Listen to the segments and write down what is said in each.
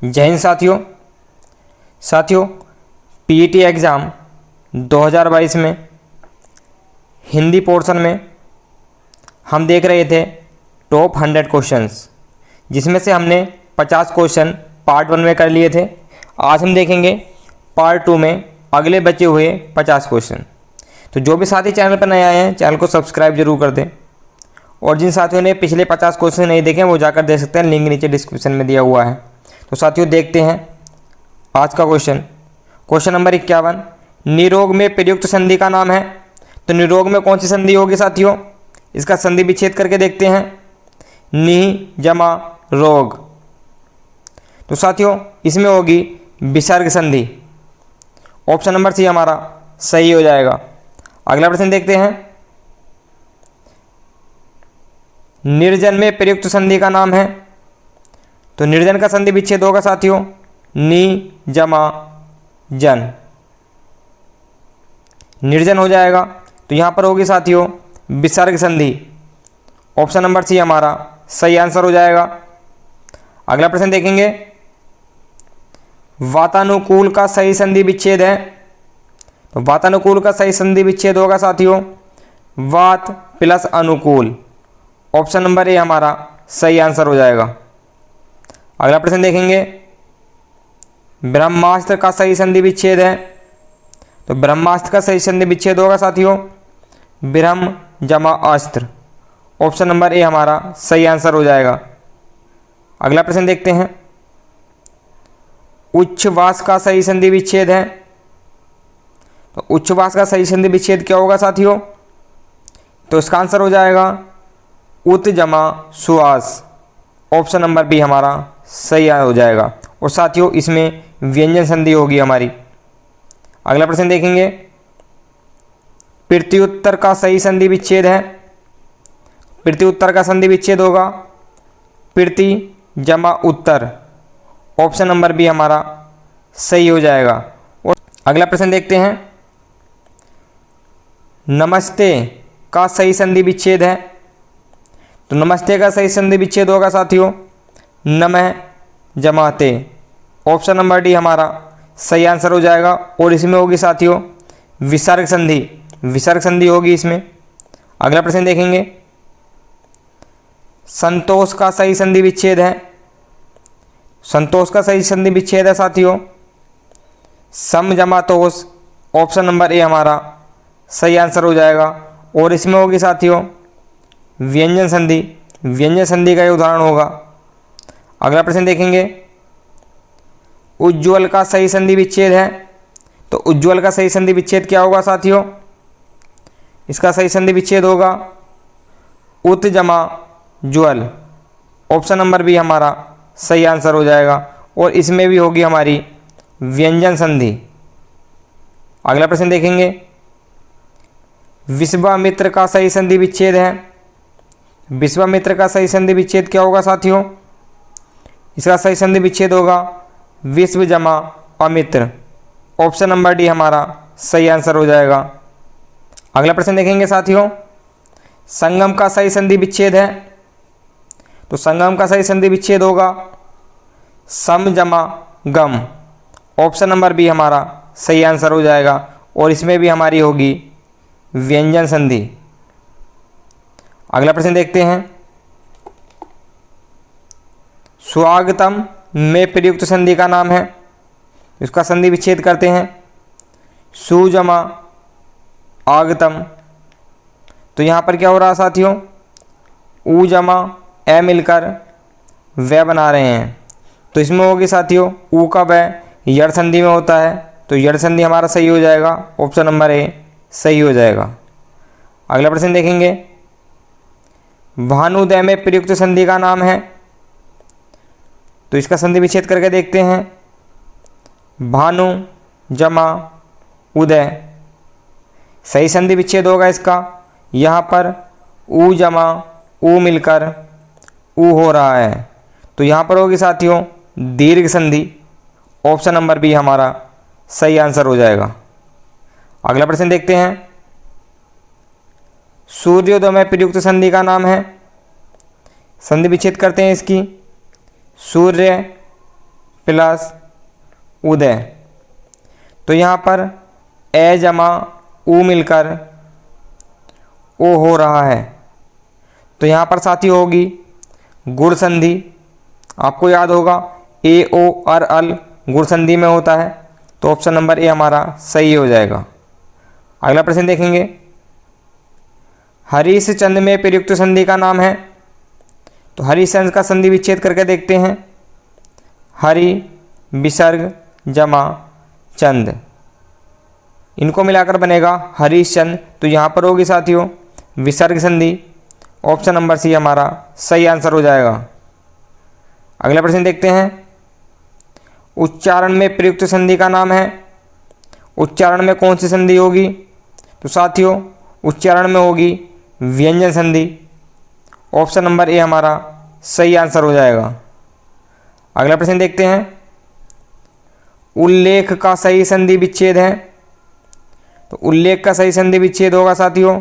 जय हिंद साथियों PET exam 2022 में हिंदी पोर्शन में हम देख रहे थे टॉप 100 क्वेश्चंस, जिसमें से हमने 50 क्वेश्चन पार्ट 1 में कर लिए थे। आज हम देखेंगे पार्ट 2 में अगले बचे हुए 50 क्वेश्चन। तो जो भी साथी चैनल पर नए आए हैं, चैनल को सब्सक्राइब जरूर कर दें, और जिन साथियों ने पिछले 50 क्वेश्चन नहीं देखे वो जाकर देख सकते हैं, लिंक नीचे डिस्क्रिप्शन में दिया हुआ है। तो साथियों देखते हैं आज का क्वेश्चन नंबर 51। निरोग में प्रयुक्त संधि का नाम है। तो निरोग में कौन सी संधि होगी साथियों, इसका संधि विच्छेद करके देखते हैं। नि जमा रोग, तो साथियों इसमें होगी विसर्ग संधि। ऑप्शन नंबर सी हमारा सही हो जाएगा। अगला प्रश्न देखते हैं। निर्जन में प्रयुक्त संधि का नाम है। तो निर्जन का संधि विच्छेद होगा साथियों नि जमा जन, निर्जन हो जाएगा। तो यहाँ पर होगी साथियों विसर्ग संधि। ऑप्शन नंबर सी हमारा सही आंसर हो जाएगा। अगला प्रश्न देखेंगे। वातानुकूल का सही संधि विच्छेद है। तो वातानुकूल का सही संधि विच्छेद होगा साथियों वात प्लस अनुकूल। ऑप्शन नंबर ए हमारा सही आंसर हो जाएगा। अगला प्रश्न देखेंगे। ब्रह्मास्त्र का सही संधि विच्छेद है। तो ब्रह्मास्त्र का सही संधि विच्छेद होगा साथियों ब्रह्म जमा अस्त्र। ऑप्शन नंबर ए हमारा सही आंसर हो जाएगा। अगला प्रश्न देखते हैं। उच्छ्वास का सही संधि विच्छेद है। तो उच्छ्वास का सही संधि विच्छेद क्या होगा साथियों, तो इसका आंसर हो जाएगा उत जमा सुआस। ऑप्शन नंबर बी हमारा सही हो जाएगा। और साथियों इसमें व्यंजन संधि होगी हमारी। अगला प्रश्न देखेंगे। प्रत्युत्तर का सही संधि विच्छेद है। प्रत्युत्तर का संधि विच्छेद होगा प्रति जमा उत्तर। ऑप्शन नंबर बी हमारा सही हो जाएगा। और अगला प्रश्न देखते हैं। नमस्ते का सही संधि विच्छेद है। तो नमस्ते का सही संधि विच्छेद होगा साथियों नमः जमाते। ऑप्शन नंबर डी हमारा सही आंसर हो जाएगा। और इसमें होगी साथियों विसर्ग संधि, विसर्ग संधि होगी इसमें। अगला प्रश्न देखेंगे। संतोष का सही संधि विच्छेद है। संतोष का सही संधि विच्छेद है साथियों सम जमा तोष। ऑप्शन नंबर ए हमारा सही आंसर हो जाएगा। और इसमें होगी साथियों व्यंजन संधि, व्यंजन संधि का ये उदाहरण होगा। अगला प्रश्न देखेंगे। उज्ज्वल का सही संधि विच्छेद है। तो उज्ज्वल का सही संधि विच्छेद क्या होगा साथियों, इसका सही संधि विच्छेद होगा उत जमा ज्वल। ऑप्शन नंबर बी हमारा सही आंसर हो जाएगा। और इसमें भी होगी हमारी व्यंजन संधि। अगला प्रश्न देखेंगे। विश्वामित्र का सही संधि विच्छेद है। विश्वामित्र का सही संधि विच्छेद क्या होगा साथियों, इसका सही संधि विच्छेद होगा विश्व जमा अमित्र। ऑप्शन नंबर डी हमारा सही आंसर हो जाएगा। अगला प्रश्न देखेंगे साथियों। संगम का सही संधि विच्छेद है। तो संगम का सही संधि विच्छेद होगा सम जमा गम। ऑप्शन नंबर बी हमारा सही आंसर हो जाएगा। और इसमें भी हमारी होगी व्यंजन संधि। अगला प्रश्न देखते हैं। स्वागतम में प्रयुक्त संधि का नाम है। इसका संधि विच्छेद करते हैं सुजमा आगतम। तो यहाँ पर क्या हो रहा है साथियों ऊ जमा ए मिलकर व बना रहे हैं। तो इसमें होगी साथियों ऊ का व यड़ संधि में होता है। तो यड़ संधि हमारा सही हो जाएगा। ऑप्शन नंबर ए सही हो जाएगा। अगला प्रश्न देखेंगे। भानुदय में प्रयुक्त संधि का नाम है। तो इसका संधि विच्छेद करके देखते हैं भानु जमा उदय। सही संधि विच्छेद होगा इसका यहाँ पर ऊ जमा ऊ मिलकर ऊ हो रहा है। तो यहाँ पर होगी साथियों दीर्घ संधि। ऑप्शन नंबर बी हमारा सही आंसर हो जाएगा। अगला प्रश्न देखते हैं। सूर्योदय में प्रयुक्त संधि का नाम है। संधि विच्छेद करते हैं इसकी सूर्य प्लस उदय। तो यहाँ पर ए जमा उ मिलकर ओ हो रहा है। तो यहाँ पर साथियों होगी गुण संधि। आपको याद होगा ए ओ अर अल गुण संधि में होता है। तो ऑप्शन नंबर ए हमारा सही हो जाएगा। अगला प्रश्न देखेंगे, हरीश चंद में प्रयुक्त संधि का नाम है। तो हरीश चंद का संधि विच्छेद करके देखते हैं। हरि विसर्ग जमा चंद, इनको मिलाकर बनेगा हरीश चंद। तो यहाँ पर होगी साथियों विसर्ग संधि। ऑप्शन नंबर सी हमारा सही आंसर हो जाएगा। अगला प्रश्न देखते हैं, उच्चारण में प्रयुक्त संधि का नाम है। उच्चारण में कौन सी संधि होगी? तो साथियों उच्चारण में होगी व्यंजन संधि। ऑप्शन नंबर ए हमारा सही आंसर हो जाएगा। अगला प्रश्न देखते हैं, उल्लेख का सही संधि विच्छेद है। तो उल्लेख का सही संधि विच्छेद होगा साथियों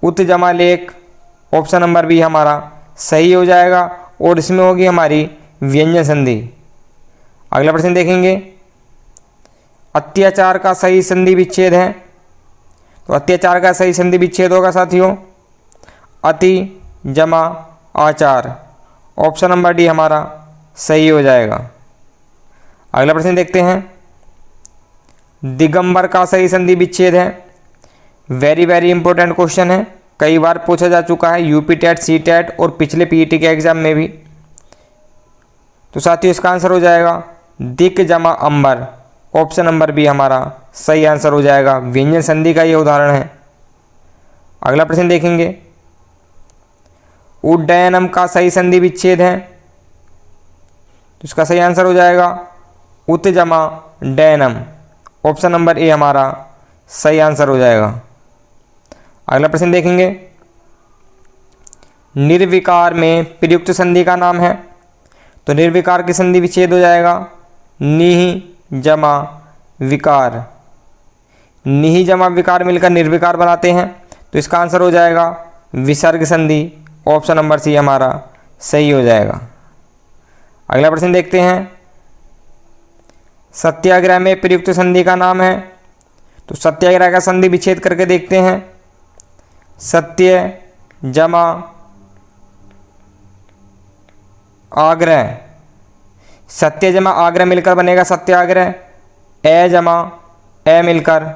उत जमा लेख। ऑप्शन नंबर बी हमारा सही हो जाएगा और इसमें होगी हमारी व्यंजन संधि। अगला प्रश्न देखेंगे, अत्याचार का सही संधि विच्छेद है। तो अत्याचार का सही संधि विच्छेद होगा साथियों अति जमा आचार। ऑप्शन नंबर डी हमारा सही हो जाएगा। अगला प्रश्न देखते हैं, दिगंबर का सही संधि विच्छेद है। वेरी वेरी इंपॉर्टेंट क्वेश्चन है, कई बार पूछा जा चुका है यूपी टेट, सी टेट और पिछले पीईटी के एग्जाम में भी। तो साथियों इसका आंसर हो जाएगा दिक जमा अंबर। ऑप्शन नंबर बी हमारा सही आंसर हो जाएगा। व्यंजन संधि का ये उदाहरण है। अगला प्रश्न देखेंगे, उड्डयनम का सही संधि विच्छेद है। तो इसका सही आंसर हो जाएगा उत जमा डैनम। ऑप्शन नंबर ए हमारा सही आंसर हो जाएगा। अगला प्रश्न देखेंगे, निर्विकार में प्रयुक्त संधि का नाम है। तो निर्विकार की संधि विच्छेद हो जाएगा निहि जमा विकार। निहि जमा विकार मिलकर निर्विकार बनाते हैं। तो इसका आंसर हो जाएगा विसर्ग संधि। ऑप्शन नंबर सी हमारा सही हो जाएगा। अगला प्रश्न देखते हैं, सत्याग्रह में प्रयुक्त संधि का नाम है। तो सत्याग्रह का संधि विच्छेद करके देखते हैं। सत्य जमा आग्रह। सत्य जमा आग्रह मिलकर बनेगा सत्याग्रह। ए जमा ए मिलकर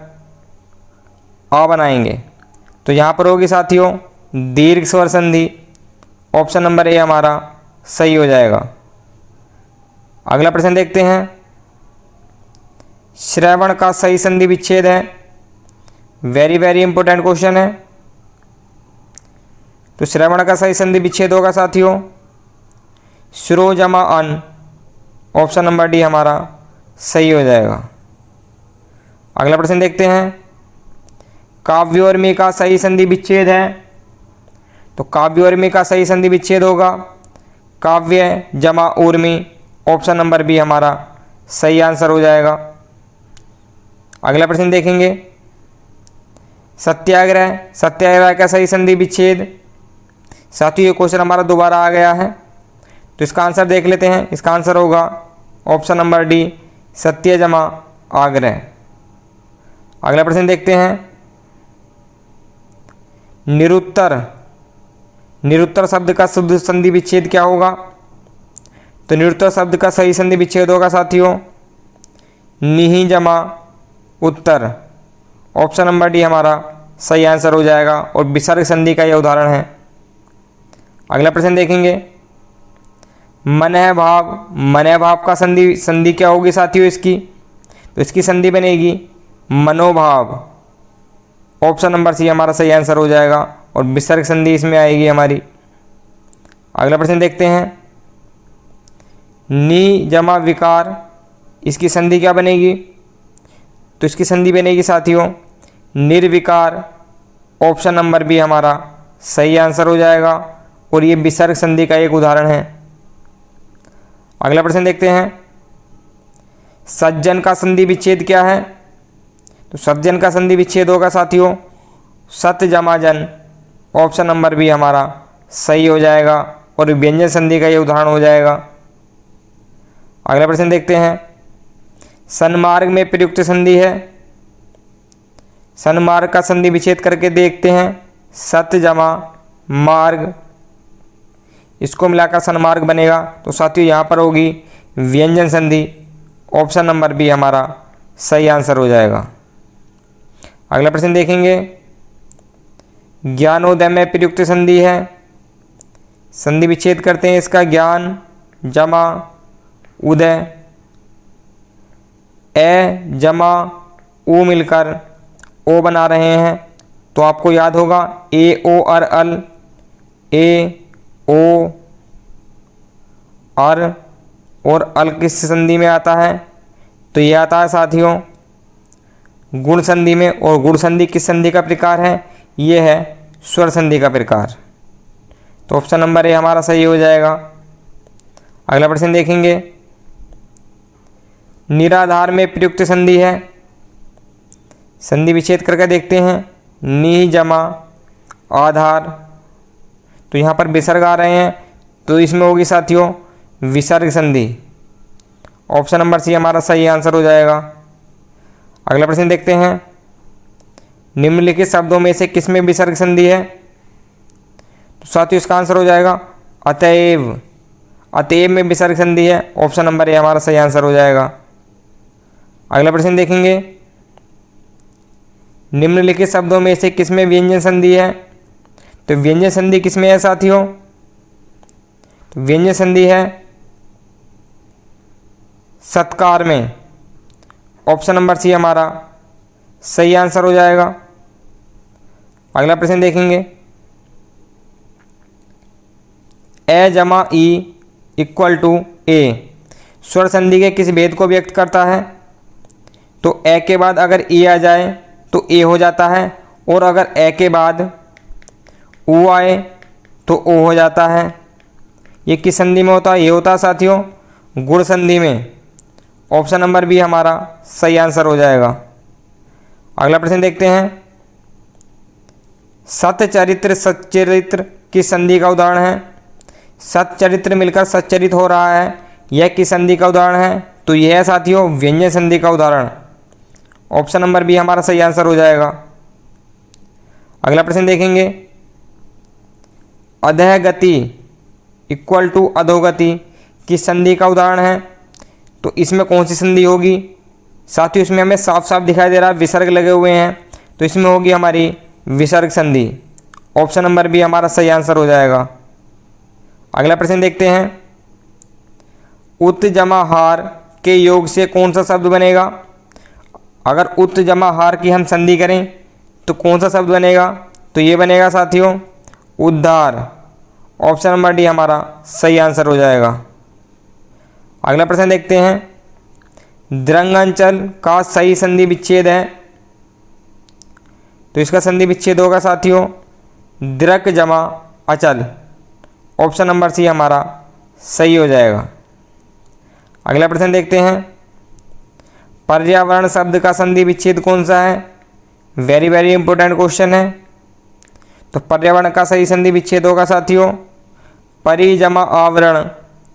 आ बनाएंगे। तो यहाँ पर होगी साथियों दीर्घ स्वर संधि। ऑप्शन नंबर ए हमारा सही हो जाएगा। अगला प्रश्न देखते हैं, श्रवण का सही संधि विच्छेद है। वेरी वेरी इंपॉर्टेंट क्वेश्चन है। तो श्रवण का सही संधि विच्छेद होगा साथियों श्रो जमा अन। ऑप्शन नंबर डी हमारा सही हो जाएगा। अगला प्रश्न देखते हैं, काव्योर्मी का सही संधि विच्छेद है। तो काव्योर्मी का सही संधि विच्छेद होगा काव्य जमा ऊर्मी। ऑप्शन नंबर बी हमारा सही आंसर हो जाएगा। अगला प्रश्न देखेंगे, सत्याग्रह। सत्याग्रह का सही संधि विच्छेद। साथियों ये क्वेश्चन हमारा दोबारा आ गया है। तो इसका आंसर देख लेते हैं। इसका आंसर होगा ऑप्शन नंबर डी सत्य जमा आग्रह। अगला प्रश्न देखते हैं, निरुत्तर। निरुत्तर शब्द का शुद्ध संधि विच्छेद क्या होगा? तो निरुत्तर शब्द का सही संधि विच्छेद होगा साथियों निहि जमा उत्तर। ऑप्शन नंबर डी हमारा सही आंसर हो जाएगा और विसर्ग संधि का यह उदाहरण है। अगला प्रश्न देखेंगे, मनः भाव। मनः भाव का संधि क्या होगी साथियों इसकी? तो इसकी संधि बनेगी मनोभाव। ऑप्शन नंबर सी हमारा सही आंसर हो जाएगा और विसर्ग संधि इसमें आएगी हमारी। अगला प्रश्न देखते हैं, नि जमा विकार। इसकी संधि क्या बनेगी? तो इसकी संधि बनेगी साथियों निर्विकार। ऑप्शन नंबर बी हमारा सही आंसर हो जाएगा और ये विसर्ग संधि का एक उदाहरण है। अगला प्रश्न देखते हैं, सज्जन का संधि विच्छेद क्या है? तो सज्जन का संधि विच्छेद होगा साथियों सत जमा जन। ऑप्शन नंबर बी हमारा सही हो जाएगा और व्यंजन संधि का ये उदाहरण हो जाएगा। अगला प्रश्न देखते हैं, सन्मार्ग में प्रयुक्त संधि है। सन्मार्ग का संधि विच्छेद करके देखते हैं, सत जमा मार्ग, इसको मिलाकर सन्मार्ग बनेगा। तो साथियों यहाँ पर होगी व्यंजन संधि। ऑप्शन नंबर बी हमारा सही आंसर हो जाएगा। अगला प्रश्न देखेंगे, ज्ञानोदय में प्रयुक्त संधि है। संधि विच्छेद करते हैं इसका, ज्ञान जमा उदय, ए जमा उ मिलकर ओ बना रहे हैं। तो आपको याद होगा ए ओ अर अल, ए ओ अर और अल किस संधि में आता है? तो ये आता है साथियों गुण संधि में। और गुण संधि किस संधि का प्रकार है? ये है स्वर संधि का प्रकार। तो ऑप्शन नंबर ए हमारा सही हो जाएगा। अगला प्रश्न देखेंगे, निराधार में प्रयुक्त संधि है। संधि विच्छेद करके देखते हैं, नि जमा आधार, तो यहाँ पर विसर्ग आ रहे हैं, तो इसमें होगी साथियों विसर्ग संधि। ऑप्शन नंबर सी हमारा सही आंसर हो जाएगा। अगला प्रश्न देखते हैं, निम्नलिखित शब्दों में से किसमें विसर्ग संधि है? तो साथियों इसका आंसर हो जाएगा अतएव। अतएव में विसर्ग संधि है। ऑप्शन नंबर ए हमारा सही आंसर हो जाएगा। अगला प्रश्न देखेंगे, निम्नलिखित शब्दों में से किसमें व्यंजन संधि है? तो व्यंजन संधि किसमें है साथियों? तो व्यंजन संधि है सत्कार में। ऑप्शन नंबर सी हमारा सही आंसर हो जाएगा। अगला प्रश्न देखेंगे, ए जमा ई इक्वल टू ए स्वर संधि के किस भेद को व्यक्त करता है? तो ए के बाद अगर ए आ जाए तो ए हो जाता है, और अगर ए के बाद ऊ आए तो ओ हो जाता है। ये किस संधि में होता है? ये होता है साथियों गुण संधि में। ऑप्शन नंबर बी हमारा सही आंसर हो जाएगा। अगला प्रश्न देखते हैं, सतचरित्र सच्चरित्र किस संधि का उदाहरण है? सतचरित्र मिलकर सच्चरित हो रहा है, यह किस संधि का उदाहरण है? तो यह है साथियों व्यंजन संधि का उदाहरण। ऑप्शन नंबर बी हमारा सही आंसर हो जाएगा। अगला प्रश्न देखेंगे, अधोगति इक्वल टू अधोगति किस संधि का उदाहरण है? तो इसमें कौन सी संधि होगी? साथियों इसमें हमें साफ साफ दिखाई दे रहा है विसर्ग लगे हुए हैं, तो इसमें होगी हमारी विसर्ग संधि। ऑप्शन नंबर बी हमारा सही आंसर हो जाएगा। अगला प्रश्न देखते हैं, उत जमा हार के योग से कौन सा शब्द बनेगा? अगर उत जमा हार की हम संधि करें तो कौन सा शब्द बनेगा? तो ये बनेगा साथियों उद्धार। ऑप्शन नंबर डी हमारा सही आंसर हो जाएगा। अगला प्रश्न देखते हैं, द्रंगांचल का सही संधि विच्छेद है। तो इसका संधि विच्छेद होगा साथियों द्रक जमा अचल। ऑप्शन नंबर सी हमारा सही हो जाएगा। अगला प्रश्न देखते हैं, पर्यावरण शब्द का संधि विच्छेद कौन सा है? वेरी वेरी इंपॉर्टेंट क्वेश्चन है। तो पर्यावरण का सही संधि विच्छेद होगा साथियों परि जमा आवरण।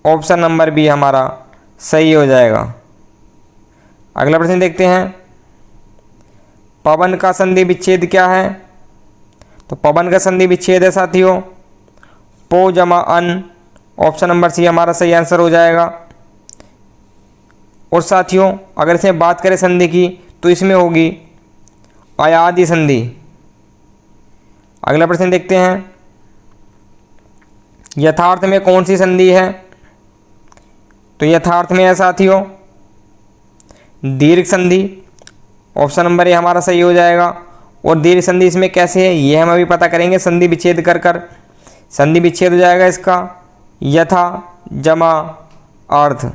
ऑप्शन नंबर बी हमारा सही हो जाएगा। अगला प्रश्न देखते हैं, पवन का संधि विच्छेद क्या है? तो पवन का संधि विच्छेद है साथियों पो जमा अन। ऑप्शन नंबर सी हमारा सही आंसर हो जाएगा। और साथियों अगर इसमें बात करें संधि की तो इसमें होगी अयादि संधि। अगला प्रश्न देखते हैं, यथार्थ में कौन सी संधि है? तो यथार्थ में है साथियों दीर्घ संधि। ऑप्शन नंबर ए हमारा सही हो जाएगा। और दीर्घ संधि इसमें कैसे है ये हम अभी पता करेंगे संधि विच्छेद कर संधि विच्छेद हो जाएगा इसका यथा जमा अर्थ।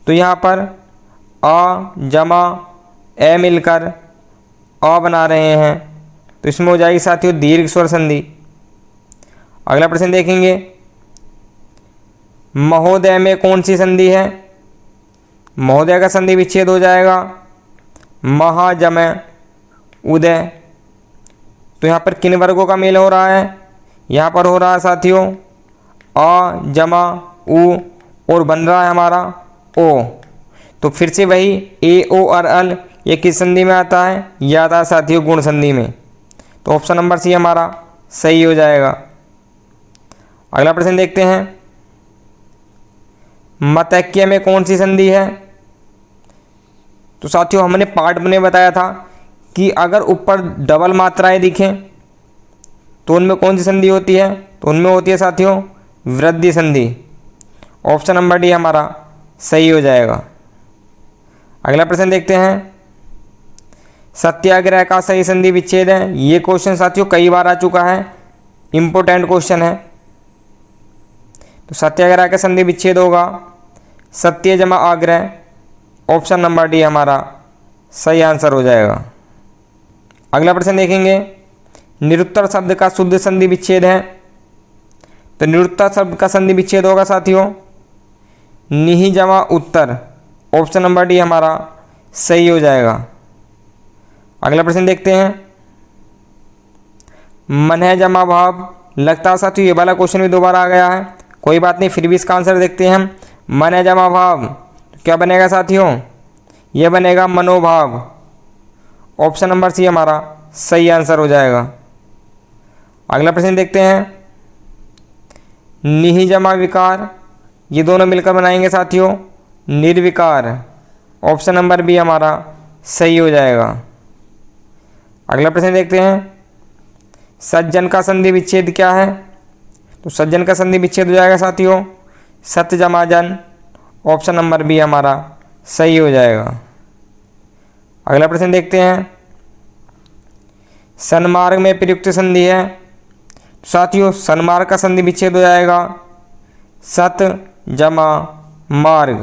तो यहाँ पर अ जमा ए मिलकर अ बना रहे हैं, तो इसमें हो जाएगी साथियों दीर्घ स्वर संधि। अगला प्रश्न देखेंगे, महोदय में कौन सी संधि है? महोदय का संधि विच्छेद हो जाएगा महाजमय उदय। तो यहाँ पर किन वर्गों का मेल हो रहा है? यहाँ पर हो रहा है साथियों अ जमा उ और बन रहा है हमारा ओ, तो फिर से वही ए ओ और अल, ये किस संधि में आता है? ये आता है साथियों गुण संधि में। तो ऑप्शन नंबर सी हमारा सही हो जाएगा। अगला प्रश्न देखते हैं, मतैक्य में कौन सी संधि है? तो साथियों हमने पार्ट में बताया था कि अगर ऊपर डबल मात्राएं दिखें तो उनमें कौन सी संधि होती है? तो उनमें होती है साथियों वृद्धि संधि। ऑप्शन नंबर डी हमारा सही हो जाएगा। अगला प्रश्न देखते हैं, सत्याग्रह का सही संधि विच्छेद है। ये क्वेश्चन साथियों कई बार आ चुका है, इंपॉर्टेंट क्वेश्चन है। तो सत्याग्रह का संधि विच्छेद होगा सत्य जमा आग्रह। ऑप्शन नंबर डी हमारा सही आंसर हो जाएगा। अगला प्रश्न देखेंगे, निरुत्तर शब्द का शुद्ध संधि विच्छेद है। तो निरुत्तर शब्द का संधि विच्छेद होगा साथियों निहि जमा उत्तर। ऑप्शन नंबर डी हमारा सही हो जाएगा। अगला प्रश्न देखते हैं, मन है जमा भाव। लगता है साथियों ये वाला क्वेश्चन भी दोबारा आ गया है, कोई बात नहीं, फिर भी इसका आंसर देखते हैं हम। मन है जमा भाव, क्या बनेगा साथियों? ये बनेगा मनोभाव। ऑप्शन नंबर सी हमारा सही आंसर हो जाएगा। अगला प्रश्न देखते हैं, निहि जमा विकार, ये दोनों मिलकर बनाएंगे साथियों निर्विकार। ऑप्शन नंबर बी हमारा सही हो जाएगा। अगला प्रश्न देखते हैं, सज्जन का संधि विच्छेद क्या है? तो सज्जन का संधि विच्छेद हो जाएगा साथियों सत्य जमा जन। ऑप्शन नंबर बी हमारा सही हो जाएगा। अगला प्रश्न देखते हैं, सन्मार्ग में प्रयुक्त संधि है। साथियों सन्मार्ग का संधि विच्छेद हो जाएगा सत जमा मार्ग।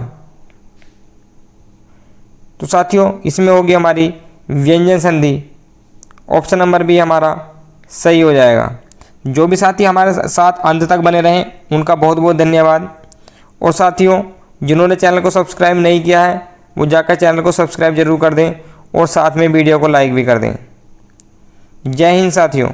तो साथियों इसमें होगी हमारी व्यंजन संधि। ऑप्शन नंबर बी हमारा सही हो जाएगा। जो भी साथी हमारे साथ अंत तक बने रहें उनका बहुत बहुत धन्यवाद। और साथियों जिन्होंने चैनल को सब्सक्राइब नहीं किया है वो जाकर चैनल को सब्सक्राइब जरूर कर दें और साथ में वीडियो को लाइक भी कर दें। जय हिंद साथियों।